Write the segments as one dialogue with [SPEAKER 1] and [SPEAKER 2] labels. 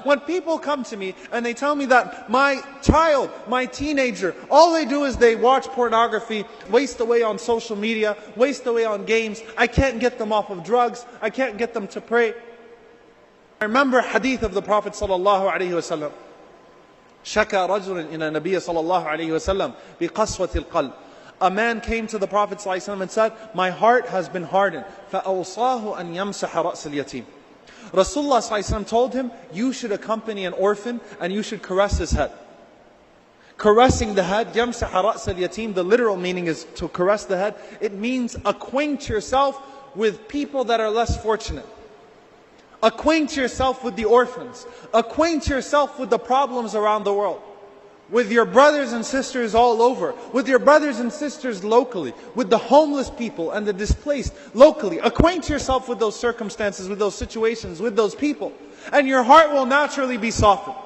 [SPEAKER 1] when people come to me and they tell me that my child, my teenager, all they do is they watch pornography, waste away on social media, waste away on games, I can't get them off of drugs, I can't get them to pray. I remember a hadith of the Prophet sallallahu alaihi wasallam. شكى رجل إلى النبي صلى الله عليه وسلم بقسوة القلب. A man came to the Prophet ﷺ and said, my heart has been hardened. فَأَوْصَاهُ أَنْ يَمْسَحَ رَأْسَ الْيَتِيمِ. Rasulullah ﷺ told him, you should accompany an orphan and you should caress his head. Caressing the head, يَمْسَحَ رَأْسَ الْيَتِيمِ, the literal meaning is to caress the head. It means acquaint yourself with people that are less fortunate. Acquaint yourself with the orphans. Acquaint yourself with the problems around the world. With your brothers and sisters all over. With your brothers and sisters locally. With the homeless people and the displaced locally. Acquaint yourself with those circumstances, with those situations, with those people. And your heart will naturally be softened.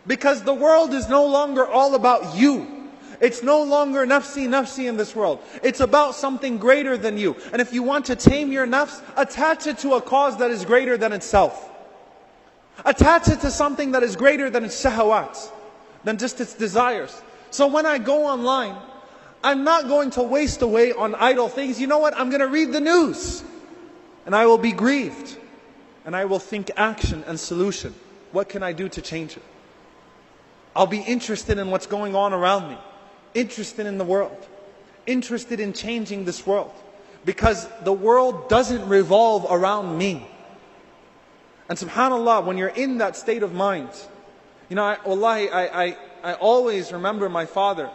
[SPEAKER 1] Because the world is no longer all about you. It's no longer nafsi, nafsi in this world. It's about something greater than you. And if you want to tame your nafs, attach it to a cause that is greater than itself. Attach it to something that is greater than its shahawat, than just its desires. So when I go online, I'm not going to waste away on idle things. You know what? I'm going to read the news. And I will be grieved. And I will think action and solution. What can I do to change it? I'll be interested in what's going on around me. Interested in the world. Interested in changing this world. Because the world doesn't revolve around me. And subhanAllah, when you're in that state of mind, you know, I always remember my father.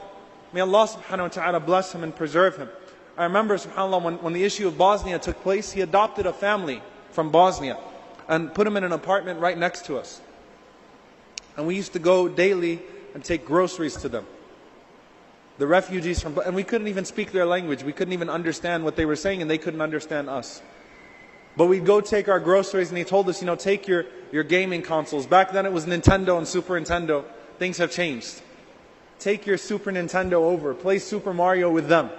[SPEAKER 1] May Allah subhanahu wa ta'ala bless him and preserve him. I remember, subhanAllah, when the issue of Bosnia took place, he adopted a family from Bosnia and put them in an apartment right next to us. And we used to go daily and take groceries to them. The refugees and we couldn't even speak their language. We couldn't even understand what they were saying, and they couldn't understand us. But we'd go take our groceries, and he told us, you know, take your gaming consoles. Back then it was Nintendo and Super Nintendo. Things have changed. Take your Super Nintendo over. Play Super Mario with them.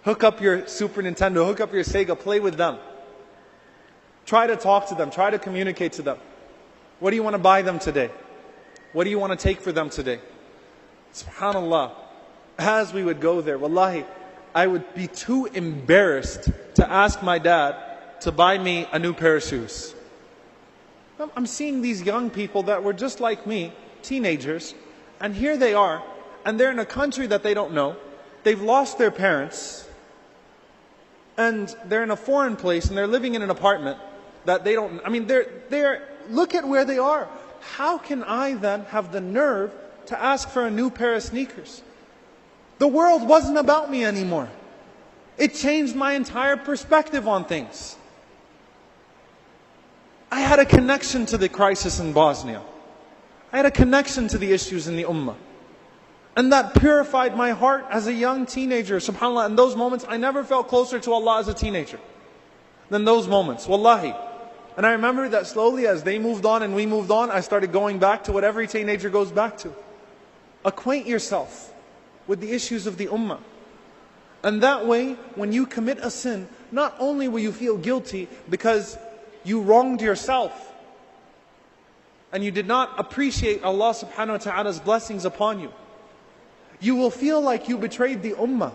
[SPEAKER 1] Hook up your Super Nintendo. Hook up your Sega. Play with them. Try to talk to them. Try to communicate to them. What do you want to buy them today? What do you want to take for them today? SubhanAllah. As we would go there, wallahi, I would be too embarrassed to ask my dad to buy me a new pair of shoes. I'm seeing these young people that were just like me, teenagers, and here they are, and they're in a country that they don't know. They've lost their parents, and they're in a foreign place, and they're living in an apartment that they don't, I mean, look at where they are. How can I then have the nerve to ask for a new pair of sneakers? The world wasn't about me anymore. It changed my entire perspective on things. I had a connection to the crisis in Bosnia. I had a connection to the issues in the ummah. And that purified my heart as a young teenager. SubhanAllah, in those moments, I never felt closer to Allah as a teenager than those moments. Wallahi. And I remember that slowly as they moved on and we moved on, I started going back to what every teenager goes back to. Acquaint yourself with the issues of the ummah. And that way, when you commit a sin, not only will you feel guilty because you wronged yourself and you did not appreciate Allah subhanahu wa ta'ala's blessings upon you, you will feel like you betrayed the ummah.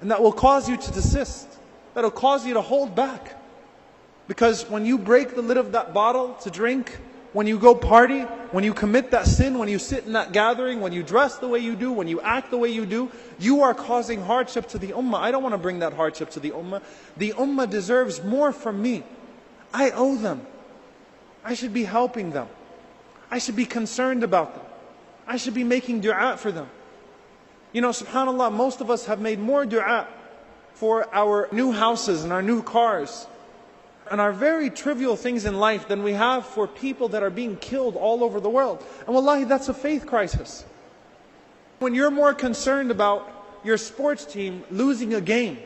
[SPEAKER 1] And that will cause you to desist. That will cause you to hold back. Because when you break the lid of that bottle to drink, when you go party, when you commit that sin, when you sit in that gathering, when you dress the way you do, when you act the way you do, you are causing hardship to the ummah. I don't want to bring that hardship to the ummah. The ummah deserves more from me. I owe them. I should be helping them. I should be concerned about them. I should be making dua for them. You know, subhanAllah, most of us have made more dua for our new houses and our new cars and our very trivial things in life than we have for people that are being killed all over the world. And wallahi, that's a faith crisis. When you're more concerned about your sports team losing a game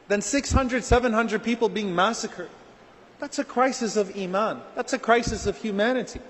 [SPEAKER 1] than 600, 700 people being massacred, that's a crisis of iman. That's a crisis of humanity.